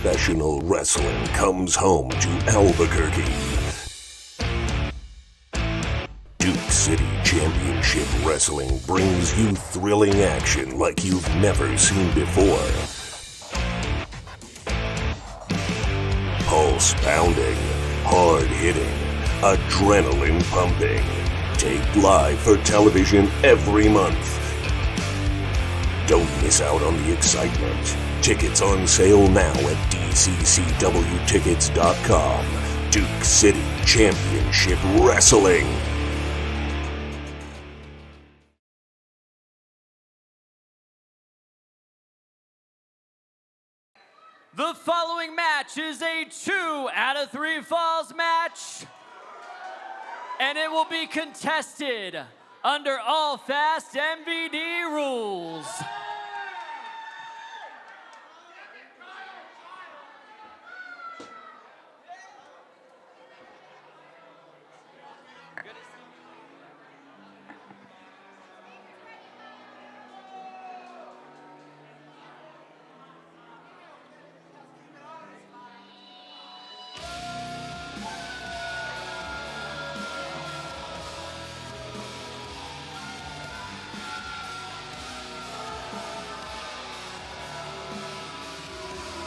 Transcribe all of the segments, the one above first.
professional wrestling comes home to Albuquerque. Duke City Championship Wrestling brings you thrilling action like you've never seen before. Pulse pounding, hard hitting, adrenaline pumping. Taped live for television every month. Don't miss out on the excitement. Tickets on sale now at dccwtickets.com. Duke City Championship Wrestling. The following match is a 2 out of 3 falls match, and it will be contested under all Fast MVD rules.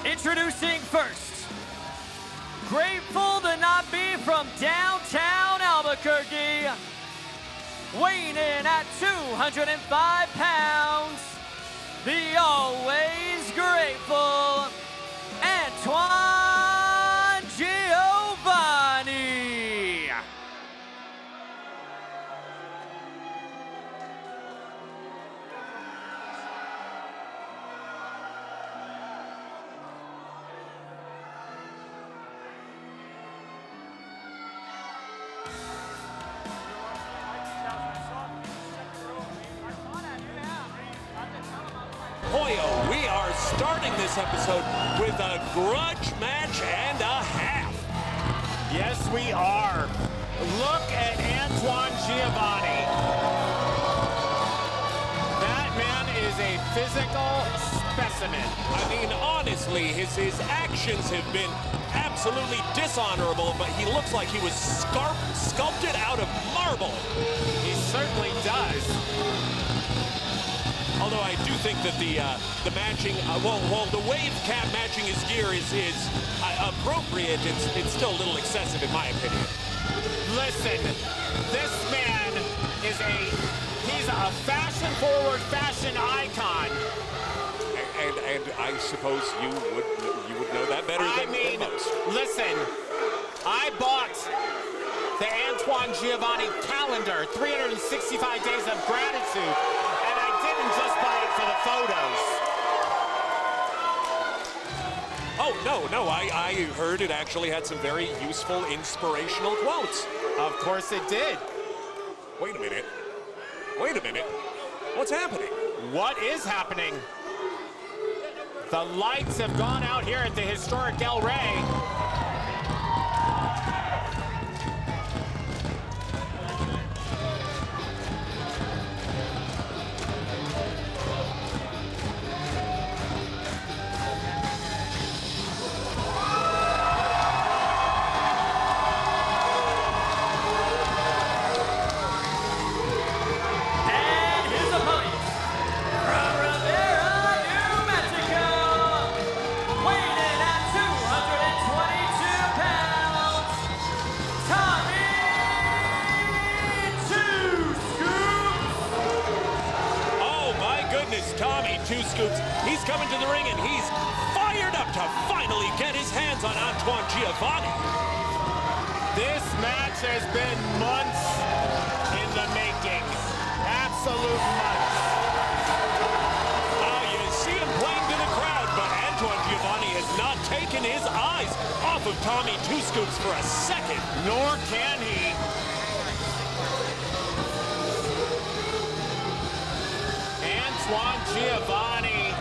Introducing first, grateful to not be from downtown Albuquerque, weighing in at 205 pounds, the always grateful Antoine Giovanni. Boyo, we are starting this episode with a grudge match and a half. Yes, we are. Look at Antoine Giovanni. That man is a physical specimen. I mean, honestly, his actions have been absolutely dishonorable, but he looks like he was sculpted out of marble. He certainly does. Although I do think that the matching, the wave cap matching his gear is appropriate, it's still a little excessive in my opinion. Listen, this man is he's a fashion-forward fashion icon. And I suppose you would know that better than most. Listen, I bought the Antoine Giovanni calendar, 365 days of gratitude. Didn't just buy it for the photos. Oh, no, I heard it actually had some very useful, inspirational quotes. Of course it did. Wait a minute. What's happening? What is happening? The lights have gone out here at the historic El Rey. Two Scoops. He's coming to the ring and he's fired up to finally get his hands on Antoine Giovanni. This match has been months in the making. Absolute months. You see him playing to the crowd, but Antoine Giovanni has not taken his eyes off of Tommy Two Scoops for a second. Nor can he. Antoine Giovanni.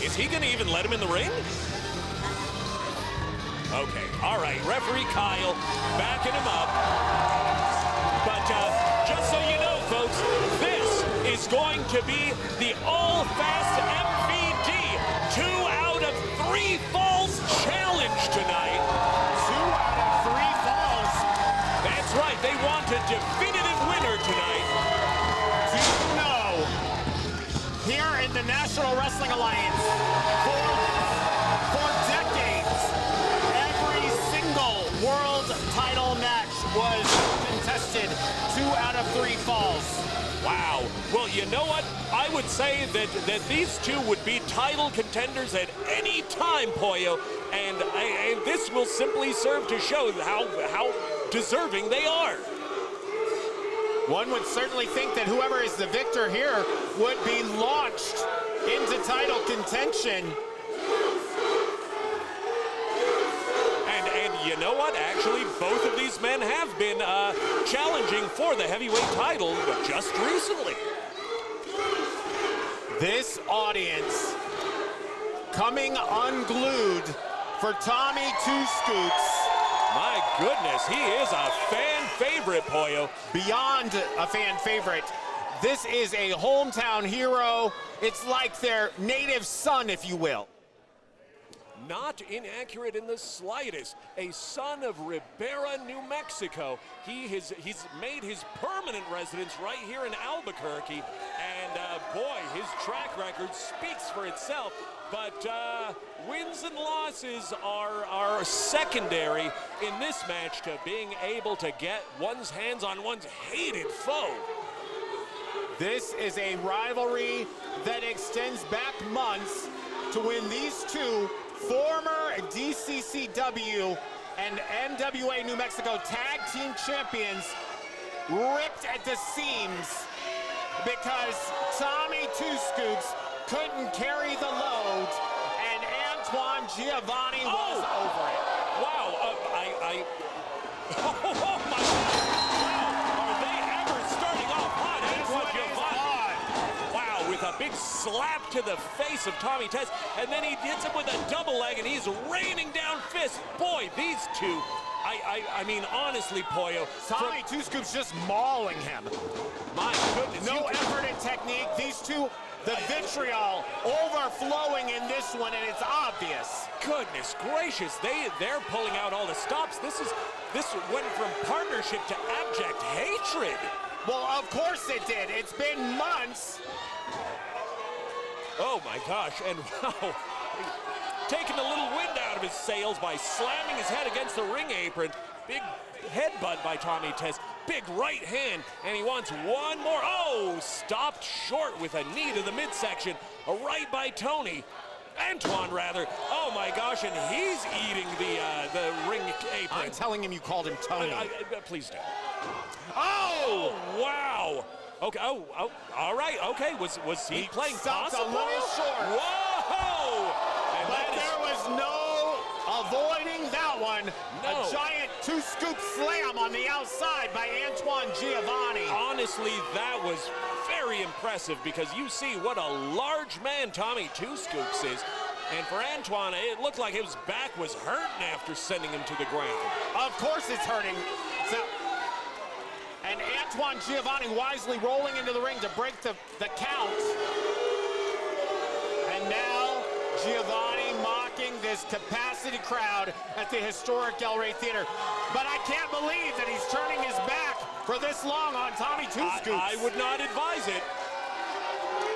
Is he gonna even let him in the ring? Okay, all right, referee Kyle backing him up. But just so you know, folks, this is going to be the All Fast MVD 3 falls challenge tonight. 2 out of 3 falls. That's right, they want a definitive winner tonight. Do you know, here in the National Wrestling Alliance, for decades, every single world title match was contested 2 out of 3 falls. Wow. Well, you know what? I would say that these two would be title contenders at any time, Pollo, and this will simply serve to show how deserving they are. One would certainly think that whoever is the victor here would be launched into title contention. And you know what? Actually, both of these men have been challenging for the heavyweight title just recently. This audience coming unglued for Tommy Two Scoops. My goodness, he is a fan favorite, Pollo. Beyond a fan favorite. This is a hometown hero. It's like their native son, if you will. Not inaccurate in the slightest. A son of Ribera, New Mexico. He's made his permanent residence right here in Albuquerque. And boy, his track record speaks for itself. But wins and losses are secondary in this match to being able to get one's hands on one's hated foe. This is a rivalry that extends back months to when these two former DCCW and NWA New Mexico Tag Team Champions ripped at the seams because Tommy Two Scoops couldn't carry the load and Antoine Giovanni was over it. Wow, oh my God. Wow, are they ever starting off hot? Antoine Giovanni. Wow, with a big slap to the face of Tommy Tess, and then he hits him with a double leg, and he's raining down fists. Boy, these two, I mean, honestly, Pollo. Tommy Two Scoops just mauling him. My goodness. No effort and technique. These two, the vitriol overflowing in this one, and it's obvious. Goodness gracious, they're pulling out all the stops. This went from partnership to abject hatred. Well, of course it did. It's been months. Oh my gosh, and wow, taking a little wind out of his sails by slamming his head against the ring apron. Big headbutt by Tommy Tess, big right hand, and he wants one more. Oh, stopped short with a knee to the midsection. A right by Tony. Antoine, rather. Oh my gosh, and he's eating the ring apron. I'm telling him you called him Tony. Please do. Oh! Wow. Okay. Oh. All right. Okay. Was he playing stopped possible? a little short. Whoa! And but there was no avoiding that one. No. A giant Two Scoop slam on the outside by Antoine Giovanni. Honestly, that was very impressive because you see what a large man Tommy Two Scoops is. And for Antoine, it looked like his back was hurting after sending him to the ground. Of course it's hurting. And Antoine Giovanni wisely rolling into the ring to break the count. And now Giovanni mocking this capacity crowd at the historic El Rey Theater. But I can't believe that he's turning his back for this long on Tommy Two Scoops. I would not advise it.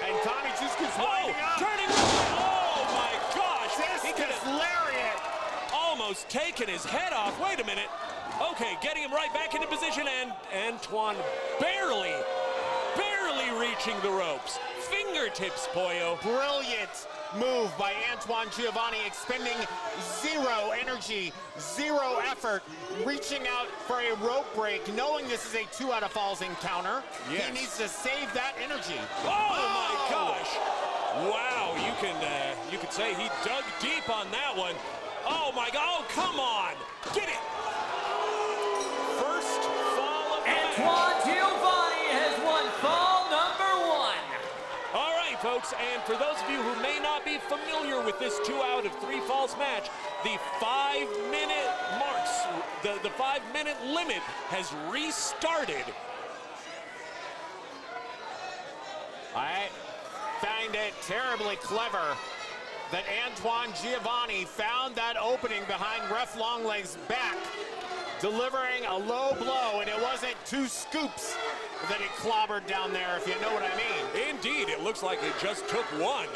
And Tommy Two Scoops winding up. Turning. Oh my gosh. Discus lariat. Almost taking his head off. Wait a minute. Okay, getting him right back into position, and Antoine barely reaching the ropes. Fingertips, Pollo. Brilliant move by Antoine Giovanni, expending zero energy, zero effort, reaching out for a rope break, knowing this is a 2 out of falls encounter. Yes. He needs to save that energy. Oh my gosh. Wow, you could say he dug deep on that one. Oh my God, oh come on. Get it. First fall of the match. Antoine Giovanni has won fall number 1. All right, folks, and for those of you who may not be familiar with this 2 out of 3 falls match, the 5-minute marks, the 5-minute limit has restarted. I find it terribly clever that Antoine Giovanni found that opening behind Ref Longleg's back, delivering a low blow, and it wasn't 2 scoops that he clobbered down there, if you know what I mean. Indeed, it looks like it just took one.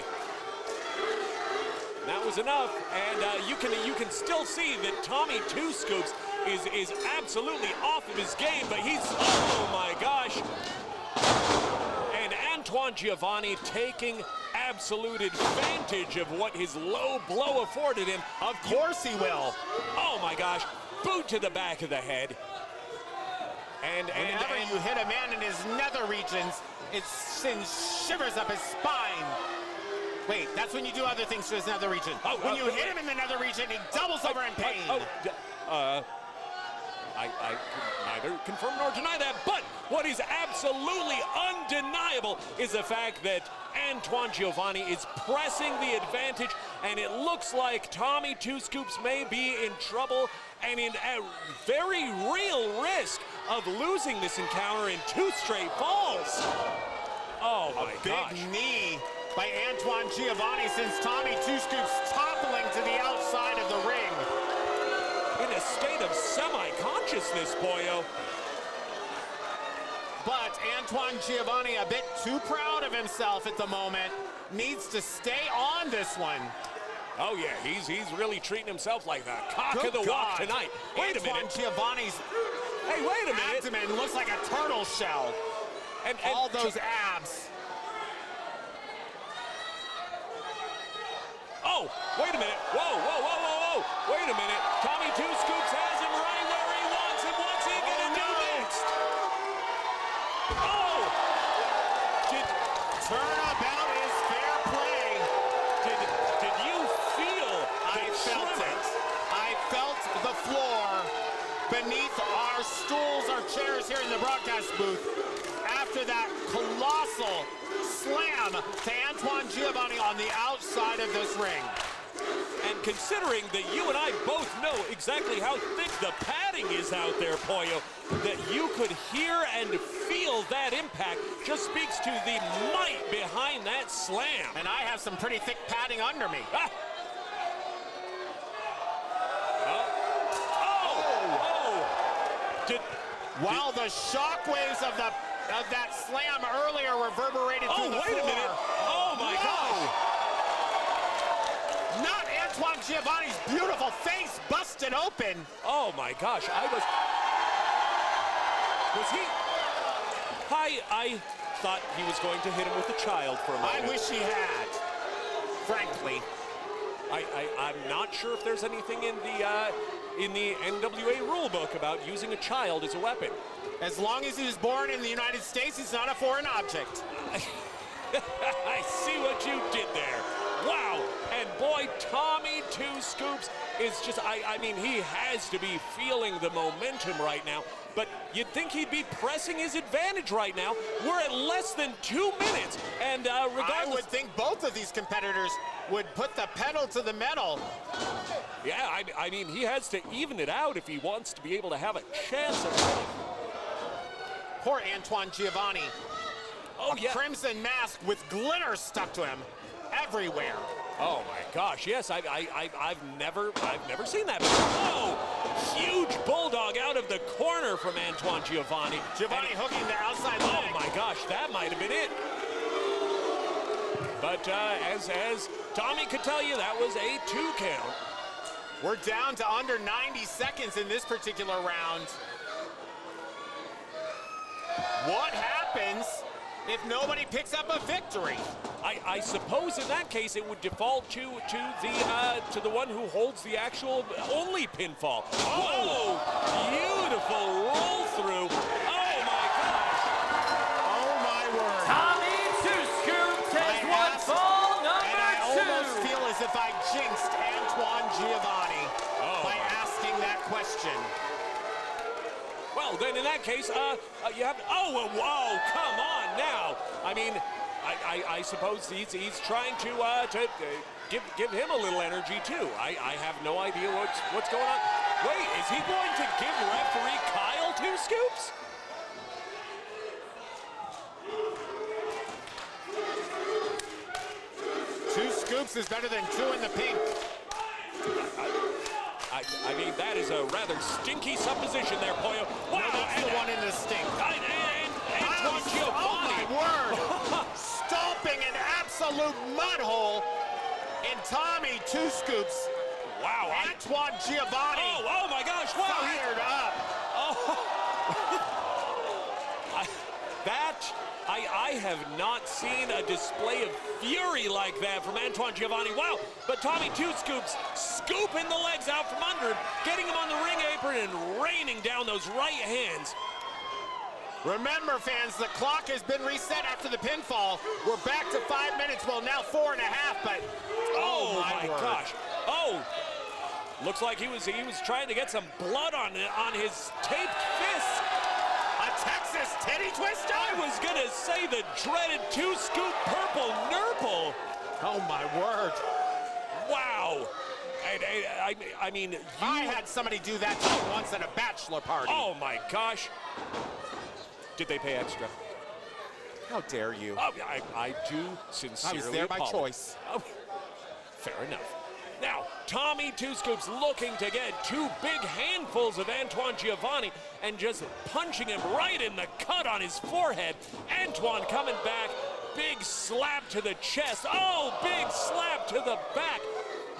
That was enough, and you can still see that Tommy Two Scoops is absolutely off of his game, but he's, oh my gosh. And Antoine Giovanni taking absolute advantage of what his low blow afforded him. Of course he will. Oh my gosh, boot to the back of the head. And whenever you hit a man in his nether regions, it sends shivers up his spine. Wait, that's when you do other things to his nether region. When you hit him in the nether region, he doubles over in pain. I can neither confirm nor deny that, but what is absolutely undeniable is the fact that Antoine Giovanni is pressing the advantage, and it looks like Tommy Two Scoops may be in trouble and in a very real risk of losing this encounter in 2 straight falls. Oh my gosh. Big knee by Antoine Giovanni sends Tommy Two Scoops toppling to the outside of the ring. In a state of semi-consciousness, Pollo. But Antoine Giovanni, a bit too proud of himself at the moment, needs to stay on this one. Oh yeah, he's really treating himself like the cock of the walk tonight. Wait a minute. Antoine Giovanni's abdomen looks like a turtle shell. And all those abs. Oh, wait a minute. Whoa. Wait a minute. Tommy Two Scoops has him right where he wants him. What's he gonna do next? Oh! Turnabout is fair play. Did you feel I felt it. I felt the floor beneath our stools, our chairs here in the broadcast booth after that colossal slam to Antoine Giovanni on the outside of this ring. And considering that you and I both know exactly how thick the padding is out there, Pollo, that you could hear and feel that impact just speaks to the might behind that slam. And I have some pretty thick padding under me. Ah. While the shockwaves of that slam earlier reverberated through the floor. Oh, wait a minute. Oh, my gosh. Not Antoine Giovanni's beautiful face busted open. Oh, my gosh. I thought he was going to hit him with a child for a moment. I wish he had, frankly. I'm not sure if there's anything in the NWA rulebook about using a child as a weapon. As long as he was born in the United States, he's not a foreign object. I see what you did there. Wow. And boy, Tommy Two Scoops is just, I mean, he has to be feeling the momentum right now. But you'd think he'd be pressing his advantage right now. We're at less than 2 minutes. And regardless, I would think both of these competitors would put the pedal to the metal. Yeah, I mean, he has to even it out if he wants to be able to have a chance of winning. Poor Antoine Giovanni. Oh, yeah. Crimson mask with glitter stuck to him everywhere. Oh my gosh, yes, I've never seen that before. Whoa! Huge bulldog out of the corner from Antoine Giovanni. Giovanni hooking the outside leg. Oh my gosh, that might have been it. But as Tommy could tell you, that was a 2 count. We're down to under 90 seconds in this particular round. What happens if nobody picks up a victory? I suppose in that case it would default to the one who holds the actual only pinfall. Whoa! Beautiful roll through. Oh my gosh! Oh my word! Tommy Two Scoops has won fall number 2. And I almost feel as if I jinxed Antoine Giovanni by asking that question. Well, then in that case, you have. Oh, whoa! Come on now. I mean, I suppose he's trying to give him a little energy too. I have no idea what's going on. Wait, is he going to give referee Kyle 2 scoops? Scoops is better than 2 in the pink. I mean, that is a rather stinky supposition there, Pollo. Wow, No, that's the one in the stink. And Antoine Giovanni. Oh, my word. Stomping an absolute mud hole in Tommy Two Scoops. Wow. Antoine Giovanni. Oh my gosh. Wow. Fired up. I have not seen a display of fury like that from Antoine Giovanni. Wow, but Tommy Two Scoops scooping the legs out from under him, getting him on the ring apron and raining down those right hands. Remember, fans, the clock has been reset after the pinfall. We're back to 5 minutes, well, now 4.5, but oh my word. gosh. Oh, looks like he was trying to get some blood on his taped fist. A Texas titty twister? I was gonna say the dreaded two-scoop purple nurple. Oh my word. Wow. I mean, I had somebody do that to me once at a bachelor party. Oh my gosh. Did they pay extra? How dare you? Oh, I do sincerely I was there by apologize. choice. Oh, fair enough. Now, Tommy Two Scoops looking to get 2 big handfuls of Antoine Giovanni and just punching him right in the cut on his forehead. Antoine coming back, big slap to the chest. Oh, big slap to the back.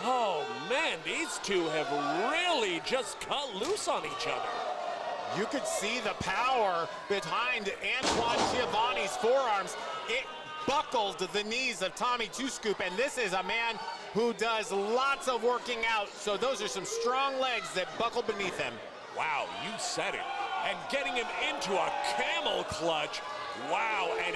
Oh man, these two have really just cut loose on each other. You could see the power behind Antoine Giovanni's forearms. It buckled the knees of Tommy Two Scoop, and this is a man who does lots of working out, so those are some strong legs that buckle beneath him. Wow, you said it. And getting him into a camel clutch. Wow, and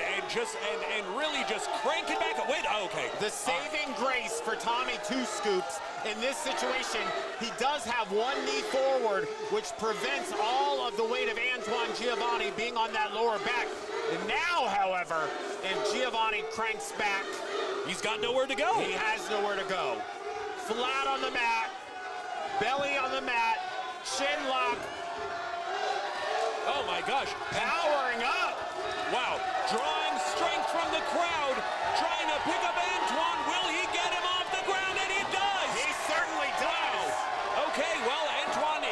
really just cranking back. Wait, okay. The saving grace for Tommy Two Scoops in this situation, he does have one knee forward, which prevents all of the weight of Antoine Giovanni being on that lower back. And now, however, if Giovanni cranks back, he's got nowhere to go. He has nowhere to go. Flat on the mat, belly on the mat, chin lock. Oh my gosh. Powering up. Wow, drawing strength from the crowd, trying to pick up Antoine. Will he get him off the ground? And he does. He certainly does. Wow. Okay, well, Antoine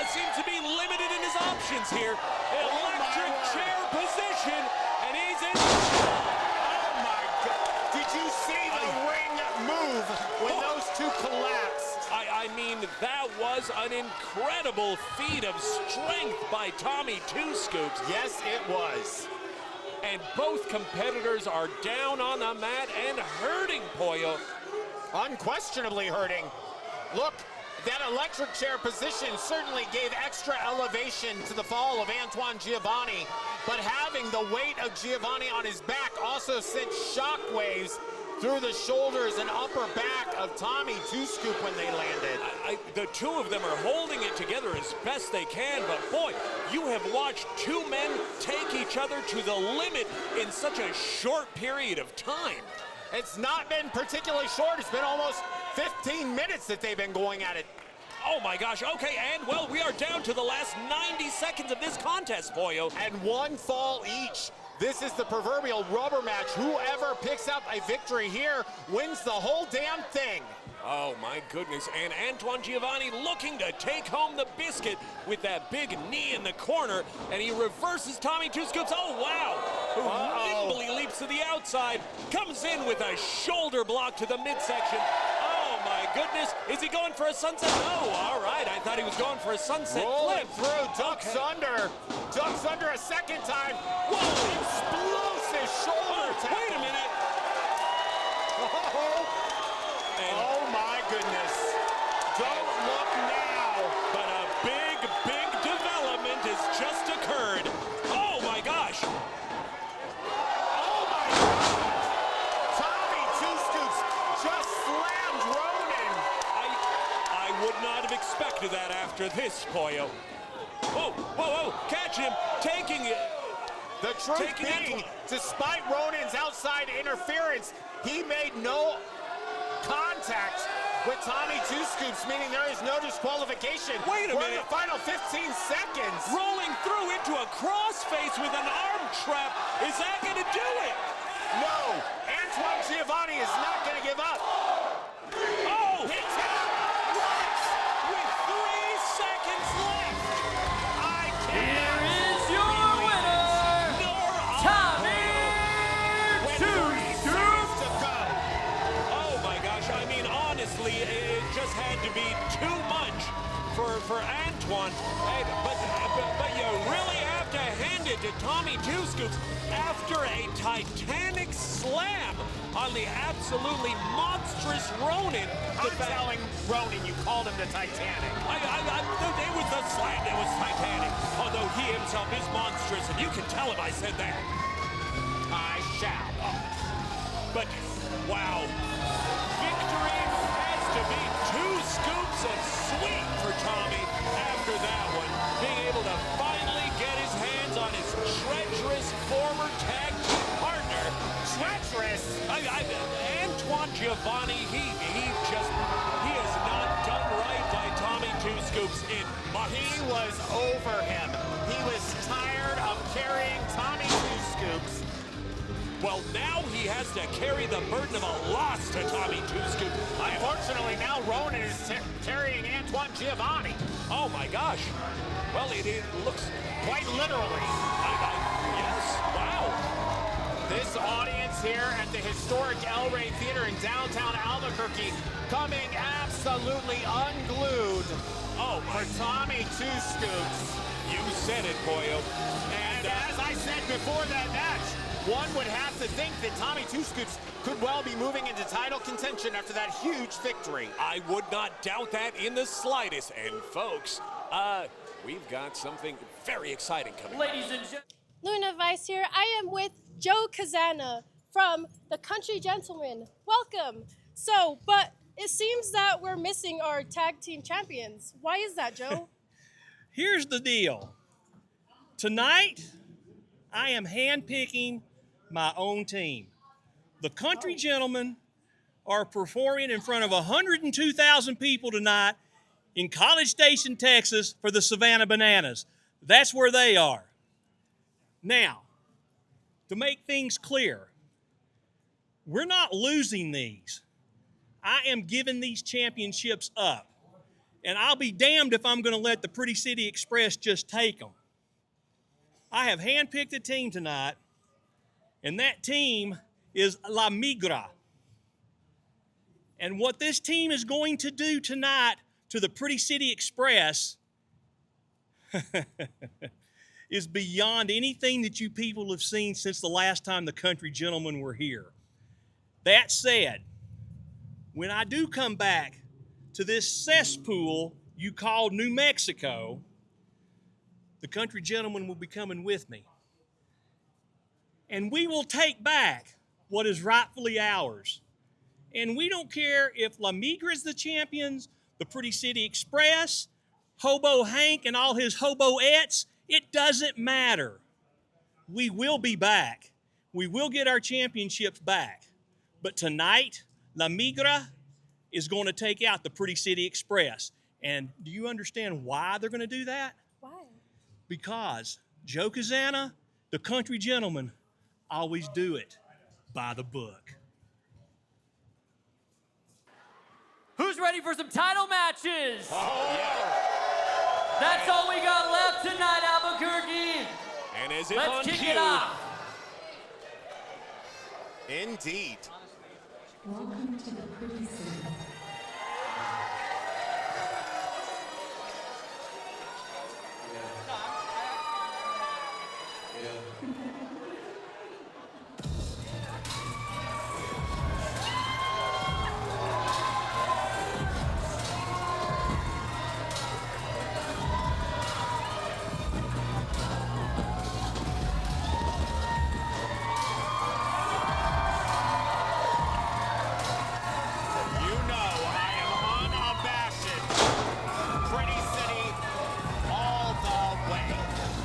seems to be limited in his options here. Electric chair position, and he's in. Oh my God. Did you see the ring move when those two collapsed? I mean, that was an incredible feat of strength by Tommy Two Scoops. Yes, it was. And both competitors are down on the mat and hurting, Pollo. Unquestionably hurting. Look, that electric chair position certainly gave extra elevation to the fall of Antoine Giovanni, but having the weight of Giovanni on his back also sent shockwaves through the shoulders and upper back of Tommy Two Scoop when they landed. The two of them are holding it together as best they can, but boy, you have watched two men take each other to the limit in such a short period of time. It's not been particularly short. It's been almost 15 minutes that they've been going at it. Oh my gosh, okay, and well, we are down to the last 90 seconds of this contest, Pollo. And one fall each. This is the proverbial rubber match. Whoever picks up a victory here wins the whole damn thing. Oh my goodness, and Antoine Giovanni looking to take home the biscuit with that big knee in the corner, and he reverses Tommy Two Scoops. Oh wow, who nimbly leaps to the outside, comes in with a shoulder block to the midsection. Oh my goodness, is he going for a sunset? Oh, all right, I thought he was going for a sunset Rolling flip. through, ducks under a second time. Whoa, explosive shoulder tackle. Wait a minute. Oh my goodness. Don't look now. But a big development has just occurred. Oh my gosh. Oh my God. Tommy Two Scoops just slammed Ronan. I would not have expected that after this, Pollo. Whoa, whoa, whoa, catch him, taking it. The truth being, despite Ronan's outside interference, he made no contact with Tommy Two Scoops, meaning there is no disqualification. Wait a minute. We're in the final 15 seconds. Rolling through into a crossface with an arm trap. Is that going to do it? No, Antoine Giovanni is not going to give up. Oh! Hits out. With 3 seconds left. I Here can't. is your winner, Nor Tommy With 3 Two seconds to go. Oh my gosh, I mean, honestly, it just had to be too much for Antoine. But you really have to hand it to Tommy Two Scoops after a titanic slam on the absolutely monstrous Ronin. I'm telling Ronin you called him the Titanic. It was the slam that was titanic, although he himself is monstrous, and you can tell him I said that. I shall. But, wow. Victory has to be 2 scoops of sweet for Tommy after that one. Being able to finally get his hands on his treacherous former tag team partner. Treacherous. Antoine Giovanni, he has not done right by Tommy Two Scoops in months. He was over him. He was tired of carrying Tommy Two Scoops. Well, now he has to carry the burden of a loss to Tommy Two Scoops. Unfortunately, now Ronin is carrying Antoine Giovanni. Oh my gosh. Well, it looks Quite literally. yes. Wow. This audience here at the historic El Rey Theater in downtown Albuquerque coming absolutely unglued for Tommy Two Scoops. You said it, Boyo. And as I said before that match, one would have to think that Tommy Two Scoops could well be moving into title contention after that huge victory. I would not doubt that in the slightest. And folks, we've got something very exciting coming. Ladies and gentlemen. Luna Vice here. I am with Joe Kazana from the Country Gentlemen. Welcome. But it seems that we're missing our tag team champions. Why is that, Joe? Here's the deal. Tonight, I am handpicking my own team. The Country Gentlemen are performing in front of 102,000 people tonight in College Station, Texas for the Savannah Bananas. That's where they are. Now, to make things clear, we're not losing these. I am giving these championships up. And I'll be damned if I'm going to let the Pretty City Express just take them. I have handpicked a team tonight, and that team is La Migra. And what this team is going to do tonight to the Pretty City Express is beyond anything that you people have seen since the last time the Country Gentlemen were here. That said, when I do come back to this cesspool you call New Mexico, the Country Gentlemen will be coming with me. And we will take back what is rightfully ours. And we don't care if La Migra is the champions, the Pretty City Express, Hobo Hank and all his hoboettes. It doesn't matter. We will be back. We will get our championships back. But tonight, La Migra is going to take out the Pretty City Express. And do you understand why they're going to do that? Why? Because Joe Kazana, the Country Gentlemen, always do it by the book. Who's ready for some title matches? Oh, yeah. That's all we got left tonight, Albuquerque. And as if Let's on kick cue, it off. Indeed. Welcome to the Pretty City. You know I am unabashed. Pretty City all the way.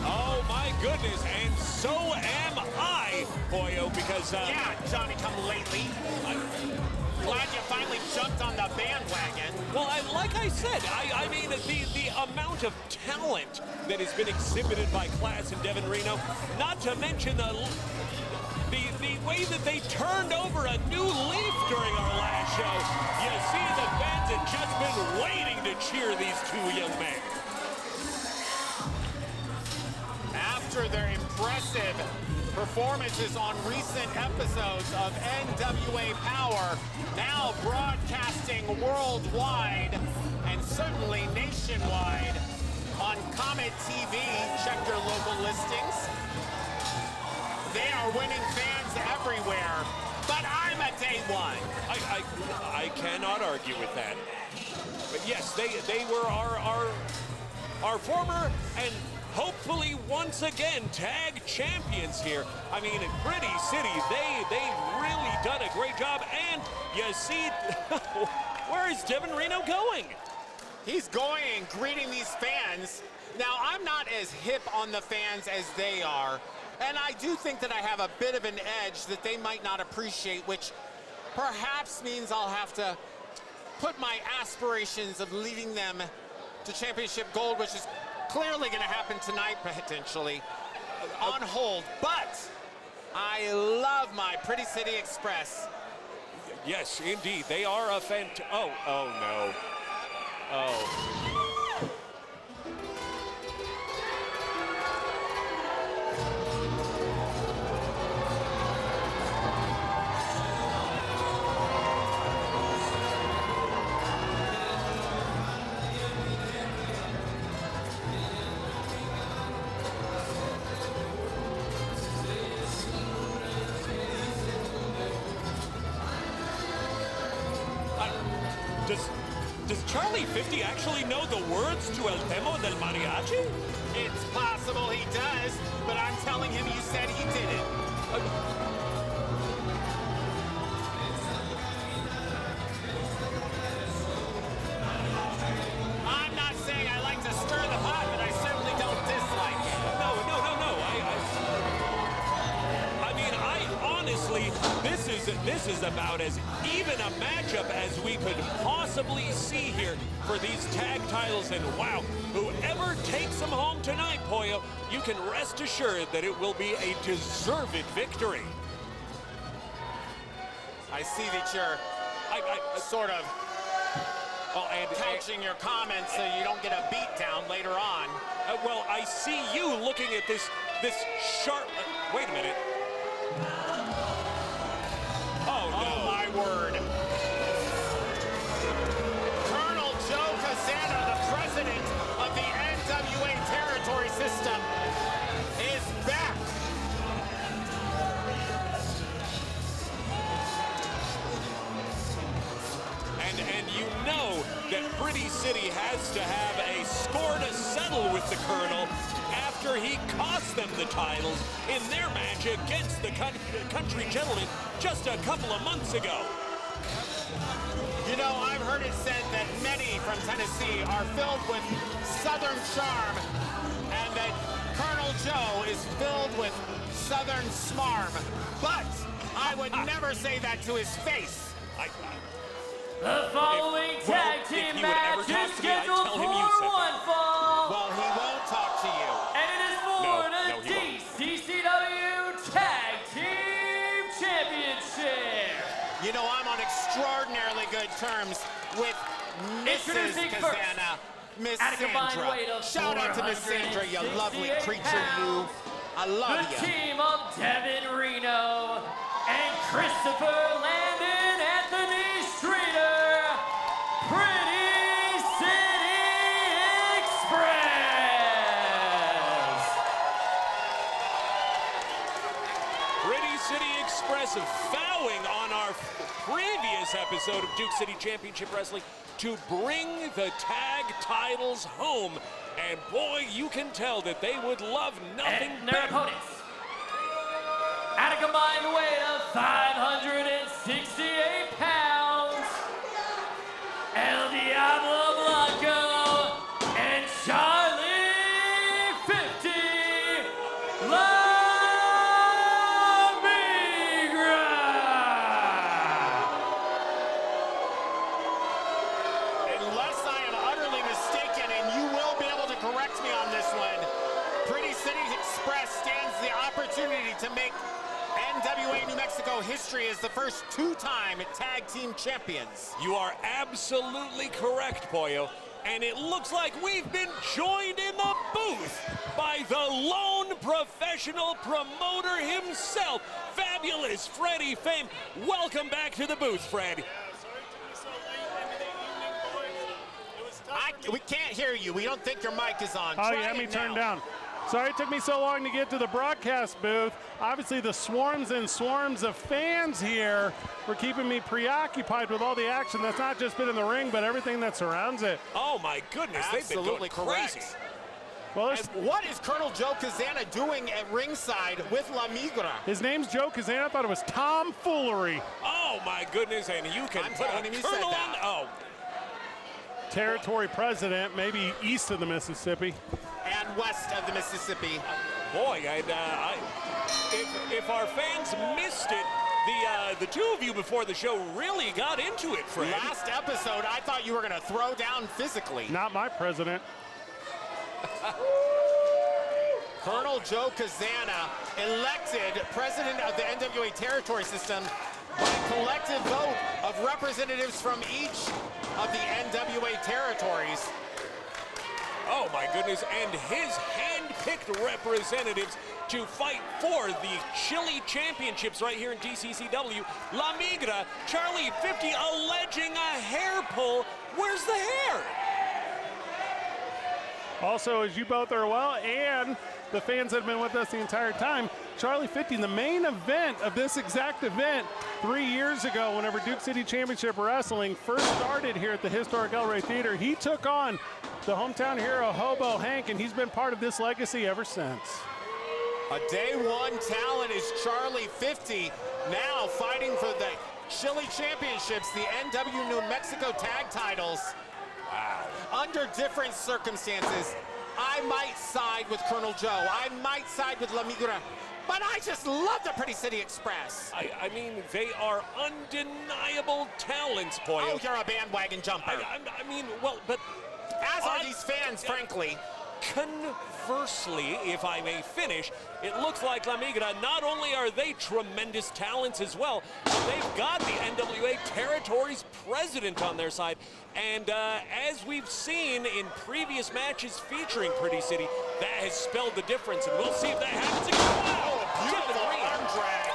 oh my goodness, and so am I, Boyo, because Yeah, Johnny come lately. Glad you finally jumped on the bandwagon. well, like I said, I mean, the amount of talent that has been exhibited by Class and Devin Reno, not to mention the way that they turned over a new leaf during our last show. You see, the fans have just been waiting to cheer these two young men. After their impressive performances on recent episodes of NWA Power, now broadcasting worldwide and certainly nationwide on Comet TV, check your local listings. They are winning fans everywhere, but I'm a day one. I cannot argue with that. But yes, they were our former and hopefully once again tag champions here. I mean, in Pretty City, they've really done a great job. And you see, where is Devin Reno going? He's going and greeting these fans. Now, I'm not as hip on the fans as they are, and I do think that I have a bit of an edge that they might not appreciate, which perhaps means I'll have to put my aspirations of leading them to championship gold, which is clearly going to happen tonight, potentially, on hold. But I love my Pretty City Express. Yes, indeed. They are a oh no. Oh. Does Charlie 50 actually know the words to El Tema del Mariachi? It's possible he does, but I'm telling him you said he didn't. I'm not saying I like to stir the pot, but I certainly don't dislike it. No. I mean, honestly, this is about as even a matchup as we could possibly see here for these tag titles. And wow, whoever takes them home tonight, Pollo, you can rest assured that it will be a deserved victory. I see that you're sort of couching your comments so you don't get a beat down later on. Well, I see you looking at this sharp. Wait a minute. Oh, no. Oh, my word. Colonel Joe Kazana, the president of the NWA Territory System, is back. And you know that Pretty City has to have a score to settle with the Colonel after he cost them the titles in their match against the Country Gentlemen just a couple of months ago. You know, I've heard it said that many from Tennessee are filled with Southern charm, and that Colonel Joe is filled with Southern smarm. But I would never say that to his face. The following tag team match is scheduled for one fall. Well, he won't talk to you. And it is for the DCCW Tag Team Championship. You know, I'm on extraordinarily good terms with Mrs. Kazana, Miss Sandra. Shout out to Miss Sandra, you lovely creature, you. I love you. The team of Devin Reno and Christopher Landon Anthony Streeter, Pretty City Express. Pretty City Express vowing on our previous episode of Duke City Championship Wrestling to bring the tag titles home. And boy, you can tell that they would love nothing and their better. opponents, at a combined weight of 568 pounds, El Diablo Blanco and Charlie 50 La Migra. Unless I am utterly mistaken, and you will be able to correct me on this one, Pretty City Express stands the opportunity to make NWA New Mexico history as the first two-time tag team champions. You are absolutely correct, Pollo. And it looks like we've been joined in the booth by the lone professional promoter himself, fabulous Freddie Fame. Welcome back to the booth, Fred. We can't hear you. We don't think your mic is on. Oh, Try yeah, it me now. turned down. Sorry it took me so long to get to the broadcast booth. Obviously, the swarms and swarms of fans here were keeping me preoccupied with all the action that's not just been in the ring, but everything that surrounds it. Oh, my goodness. Absolutely They've been going crazy. correct. Well, And what is Colonel Joe Kazana doing at ringside with La Migra? his name's Joe Kazan. I thought it was tomfoolery. Oh, my goodness. And you can I'm put telling a him he colonel said on. that. Oh, Territory president, maybe east of the Mississippi. And west of the Mississippi. boy. If our fans missed it, the two of you before the show really got into it, Fred. Last episode, I thought you were going to throw down physically. Not my president. Colonel Joe Kazana, elected president of the NWA territory system by collective vote of representatives from each of the NWA territories. Oh my goodness, and his hand-picked representatives to fight for the Chile Championships right here in GCCW. La Migra, Charlie 50 alleging a hair pull. Where's the hair? Also, as you both are well, and the fans that have been with us the entire time, Charlie 50, the main event of this exact event 3 years ago, whenever Duke City Championship Wrestling first started here at the historic El Rey Theater, he took on the hometown hero, Hobo Hank, and he's been part of this legacy ever since. A day one talent is Charlie 50, now fighting for the Chile Championships, the NW New Mexico tag titles. Wow. Under different circumstances, I might side with Colonel Joe. I might side with La Migra, but I just love the Pretty City Express. I mean, they are undeniable talents, boy. Oh, you're a bandwagon jumper. I mean, well, but As are these fans, frankly. Conversely, if I may finish, it looks like La Migra, not only are they tremendous talents as well, they've got the NWA Territories president on their side. And as we've seen in previous matches featuring Pretty City, that has spelled the difference, and we'll see if that happens again. Wow! Beautiful arm drag.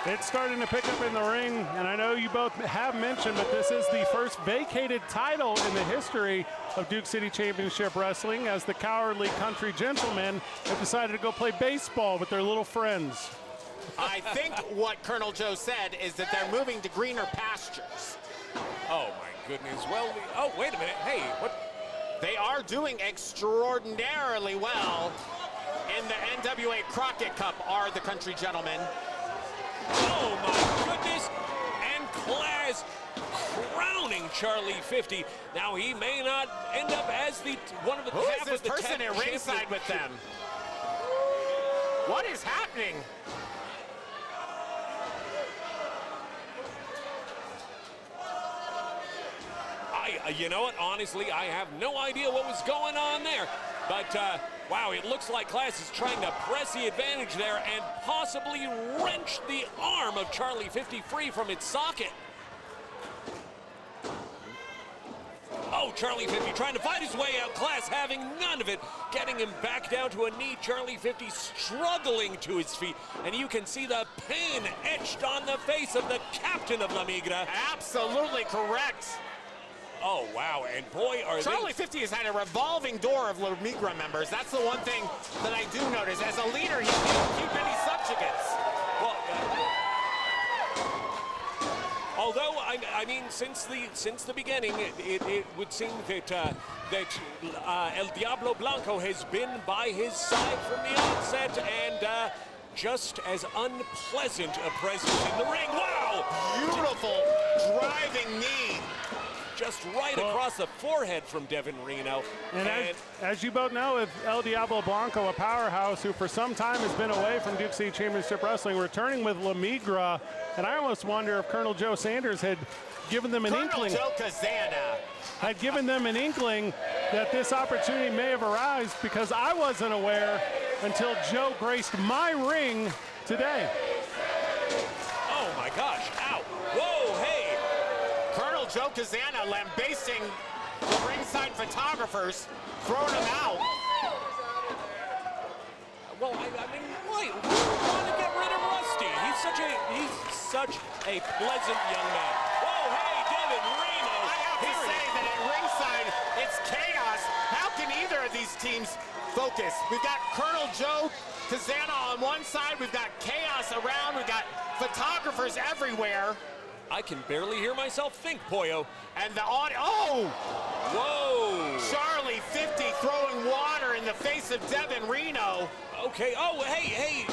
It's starting to pick up in the ring, and I know you both have mentioned, but this is the first vacated title in the history of Duke City Championship Wrestling, as the cowardly country gentlemen have decided to go play baseball with their little friends. I think what Colonel Joe said is that they're moving to greener pastures. Oh my goodness. Well, oh, wait a minute. Hey, what? They are doing extraordinarily well in the NWA Crockett Cup, are the country gentlemen. Oh my goodness. And Class crowning Charlie 50. Now he may not end up as the one of the Who is half this of the person tag at ringside champion. with them? What is happening? You know what? Honestly, I have no idea what was going on there. But, wow, it looks like Class is trying to press the advantage there and possibly wrench the arm of Charlie 50 free from its socket. Oh, Charlie 50 trying to fight his way out. Class having none of it, getting him back down to a knee. Charlie 50 struggling to his feet, and you can see the pain etched on the face of the captain of La Migra. Absolutely correct. Oh, wow, and boy, are Charlie 50 has had a revolving door of La Migra members. That's the one thing that I do notice. As a leader, he can't keep any subjugants. Well, although I mean, since the beginning, it would seem that El Diablo Blanco has been by his side from the onset, and just as unpleasant a presence in the ring. Wow! Beautiful driving knee. Just right across the forehead from Devin Reno. And as you both know, with El Diablo Blanco, a powerhouse who for some time has been away from Duke City Championship Wrestling, returning with La Migra, and I almost wonder if Colonel Joe Sanders had given them an inkling. Colonel Joe Kazana. Had given them an inkling that this opportunity may have arisen because I wasn't aware until Joe graced my ring today. Oh my gosh, ow, whoa, hey. Colonel Joe Kazana lambasting the ringside photographers, throwing them out. Well, I mean, why? We want to get rid of Rusty. He's such a pleasant young man. Whoa, hey, Devin Reno. I have to say that at ringside, it's chaos. How can either of these teams focus? We've got Colonel Joe Kazana on one side. We've got chaos around. We've got photographers everywhere. I can barely hear myself think, Pollo. And the audio, oh! Whoa! Charlie 50 throwing water in the face of Devin Reno. Okay, oh, hey.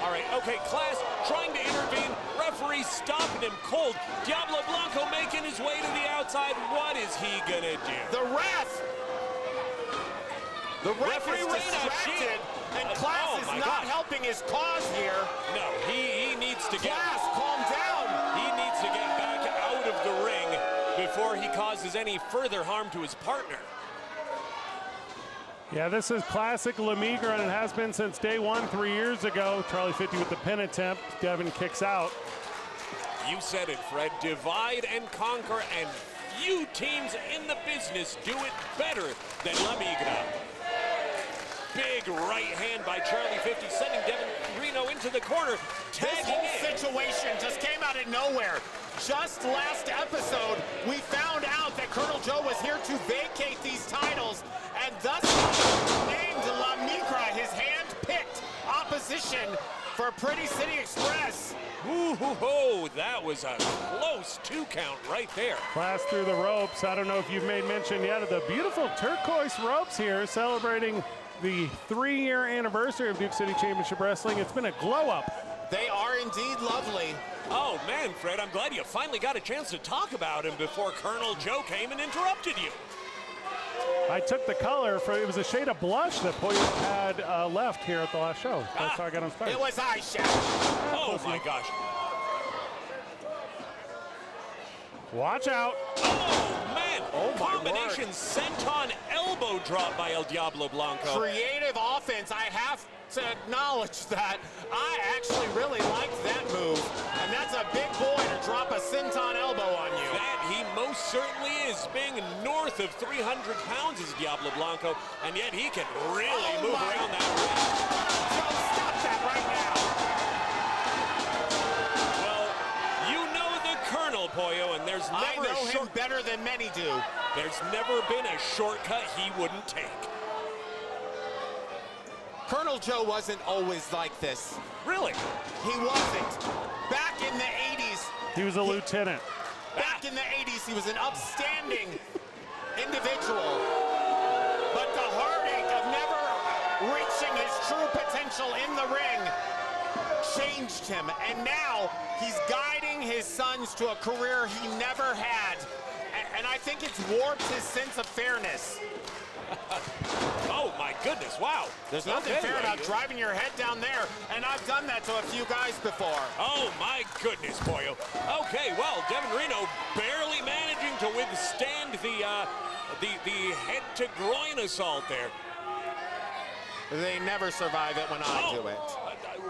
All right, okay, class trying to intervene. Referee stopping him cold. Diablo Blanco making his way to the outside. What is he gonna do? The ref Referee is distracted, and Class is not helping his cause here. No, he needs to get... Class, calm down. He needs to get back out of the ring before he causes any further harm to his partner. Yeah, this is classic Lemigra, and it has been since day one 3 years ago. Charlie 50 with the pin attempt. Devin kicks out. You said it, Fred. Divide and conquer, and few teams in the business do it better than Lemigra. Big right hand by Charlie 50, sending Devin Reno into the corner. This whole situation just came out of nowhere. Just last episode, we found out that Colonel Joe was here to vacate these titles, and thus named Lemigra his hand-picked opposition for Pretty City Express. Ooh, that was a close 2 count right there. Class through the ropes. I don't know if you've made mention yet of the beautiful turquoise ropes here, celebrating the 3-year anniversary of Duke City Championship Wrestling. It's been a glow-up. They are indeed lovely. Oh, man, Fred, I'm glad you finally got a chance to talk about him before Colonel Joe came and interrupted you. I took the color for, it was a shade of blush that Pollo had left here at the last show. That's how I got inspired. It was eyeshadow. Oh, my gosh. Watch out. Oh, man. Oh, my combination Lord. senton elbow drop by El Diablo Blanco. Creative offense. I have to acknowledge that. I actually really liked that move. And that's a big boy to drop a senton elbow on you. That he most certainly is, being north of 300 pounds is Diablo Blanco, and yet he can really move around that ring. Joe, stop that right now. Well, you know the Colonel, Pollo, and there's never I know him better than many do. There's never been a shortcut he wouldn't take. Colonel Joe wasn't always like this. Really? He wasn't. Back in the 80s. He was a lieutenant. Back in the 80s, he was an upstanding individual. But the heartache of never reaching his true potential in the ring changed him. And now he's guiding his sons to a career he never had. And I think it's warped his sense of fairness. Oh my goodness, wow. There's nothing fair about driving your head down there, and I've done that to a few guys before. Oh my goodness, Pollo. Okay, well, Devin Reno barely managing to withstand the head to groin assault there. They never survive it when I do it.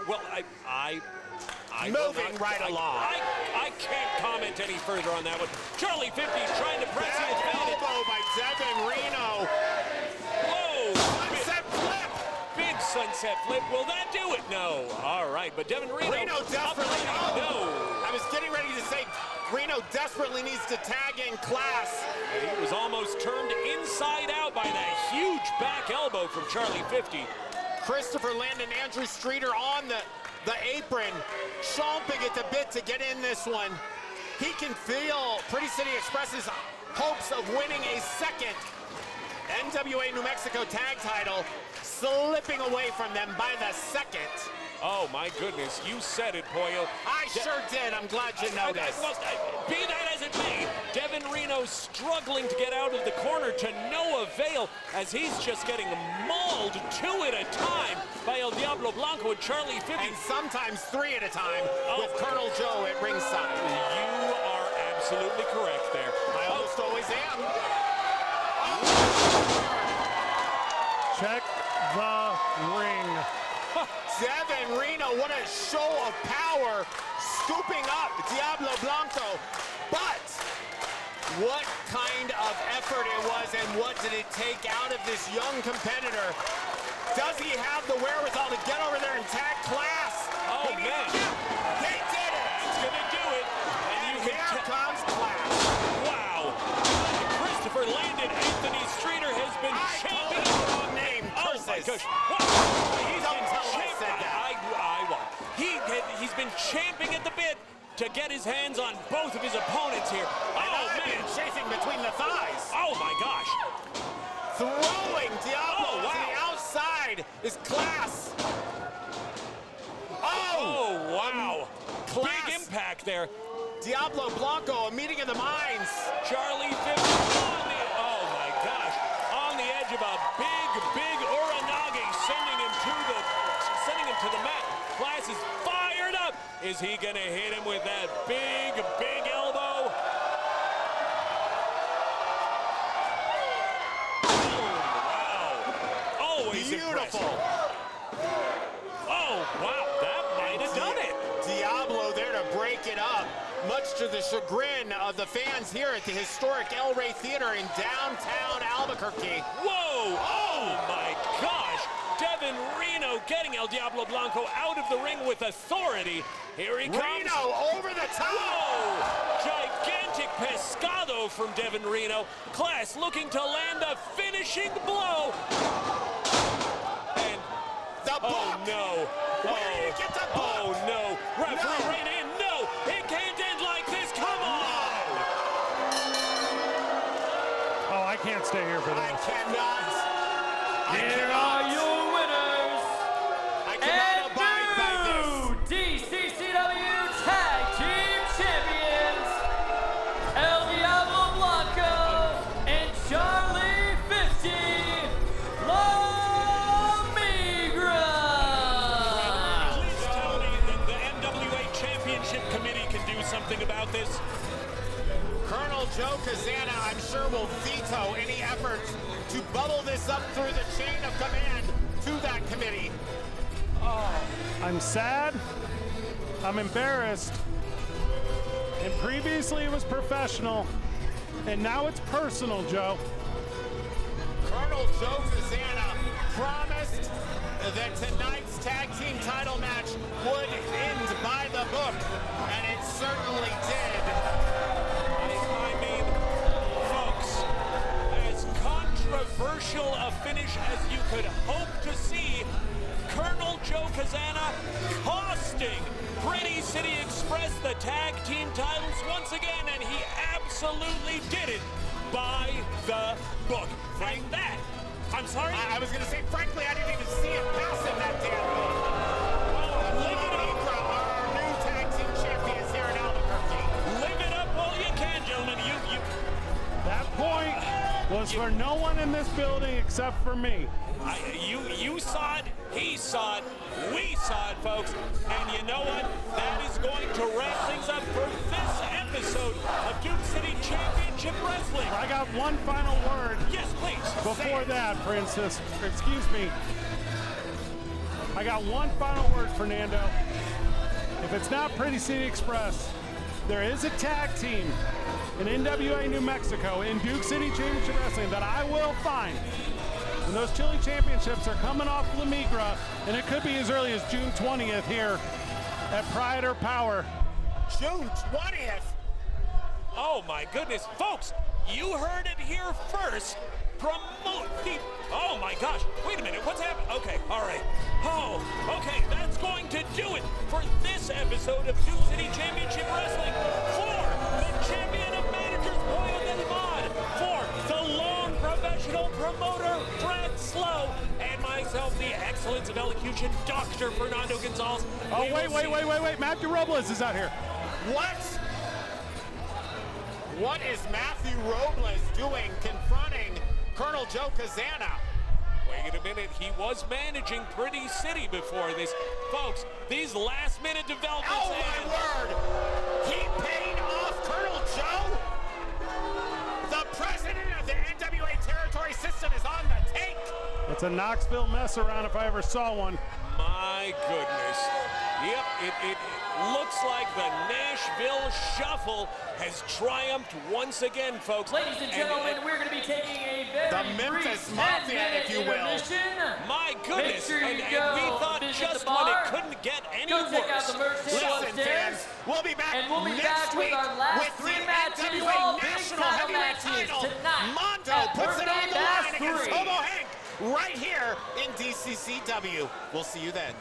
Well, I Moving right along. I can't comment any further on that one. Charlie 50 trying to press the advantage. Elbow by Devin Reno. Whoa! Sunset flip. Big sunset flip. Will that do it? No. All right, but Devin Reno. Reno desperately. No. I was getting ready to say Reno desperately needs to tag in Class. And he was almost turned inside out by that huge back elbow from Charlie 50. Christopher Landon, Andrew Streeter on the apron, chomping at the bit to get in this one. He can feel Pretty City Express's hopes of winning a second NWA New Mexico tag title slipping away from them by the second. Oh my goodness, you said it, Pollo. I sure did. I'm glad you noticed. Be that as it may, Devin Reno struggling to get out of the corner to no avail as he's just getting mauled 2 at a time by El Diablo Blanco and Charlie 50. And sometimes 3 at a time with Colonel Joe at ringside. You are absolutely correct there. I almost always am. Check the ring. Devin Reno, what a show of power, scooping up Diablo Blanco. But what kind of effort it was, and what did it take out of this young competitor? Does he have the wherewithal to get over there and tag Class? Oh, man. He did it. He's going to do it. And here comes Class. Wow. Christopher Landon, Anthony Streeter has been champing. Wrong name. Oh, my gosh. He's been champing at the bit to get his hands on both of his opponents here. Oh, man. Chasing between the thighs. Oh, my gosh. Throwing Diablo to the outside is Class. Oh, wow. Class. Big impact there. Diablo Blanco, a meeting of the minds. Charlie 50 on the, oh my gosh, on the edge of a big Uranage, sending him to the mat. Class is fired up. Is he gonna hit him with that big elbow? Oh, wow. Always Beautiful. impressive. Oh, wow, that might have done it. Diablo there to break it up, much to the chagrin of the fans here at the historic El Rey Theater in downtown Albuquerque. Whoa! Oh my gosh! Devin Reno getting El Diablo Blanco out of the ring with authority. Here he comes. Reno over the top! Whoa! Gigantic pescado from Devin Reno. Class looking to land a finishing blow. And the book! Oh no! Where did he get the book? Oh no! Referee right in. No! It can't end like this. Come on! Oh, I can't stay here for I this. cannot. Here are your winners. I cannot abide by this. DCCW Tag Team Champions, El Diablo Blanco and Charlie 50 Migra. Please tell me that the NWA Championship Committee can do something about this. Colonel Joe Kazana, I'm sure, will veto any efforts to bubble this up through the chain of command to that committee. I'm sad. I'm embarrassed. And previously it was professional. And now it's personal, Joe. Colonel Joe Kazana promised that tonight's tag team title match would end by the book, and it certainly did. I mean, folks, as controversial a finish as you could hope to see, Colonel Joe Kazana costing Pretty City Express the tag team titles once again, and he absolutely did it by the book. And that, I'm sorry? I was going to say, frankly, I didn't even see it passing that damn book. Live it up, our new tag team champions here in Albuquerque. Live it up while you can, gentlemen. That point was for no one in this building except for me. You saw it, he saw it, we saw it, folks. And you know what? That is going to wrap things up for this episode of Duke City Championship Wrestling. I got one final word. Yes, please. Before that, Princess, excuse me. I got one final word, Fernando. If it's not Pretty City Express, there is a tag team in NWA New Mexico in Duke City Championship Wrestling that I will find. And those Chile Championships are coming off La Migra, and it could be as early as June 20th here at Pride or Power. June 20th? Oh my goodness. Folks, you heard it here first. Promote the, oh my gosh, wait a minute, what's happening? Okay, all right. Oh, okay, that's going to do it for this episode of Duke City Championship Wrestling. For the champion of managers, Boyo Del Mod. For the lone professional promoter, Brad Slow. And myself, the excellence of elocution, Dr. Fernando Gonzalez. Oh, wait. Matthew Robles is out here. What? What is Matthew Robles doing confronting Colonel Joe Kazana? Wait a minute, he was managing Pretty City before this. Folks, these last-minute developments. Oh, my word! He paid off Colonel Joe? The president of the NWA Territory Wilson is on the take. It's a Knoxville mess around if I ever saw one. My goodness. Yep, it looks like the Nashville Shuffle has triumphed once again, folks. Ladies and gentlemen, we're going to be taking a very The Memphis brief Mafia, 10-minute if you will. intermission. My goodness, Make sure you and go we thought visit just the when it bar. couldn't get any Go check out worse. the merch table Listen, upstairs. fans, we'll be back And we'll be next back with week our last with three the matches, NWA all big National title Heavyweight matches title. tonight Mondo at puts it on Birthday the Bash line against 3. Hobo Hank right here in DCCW. We'll see you then.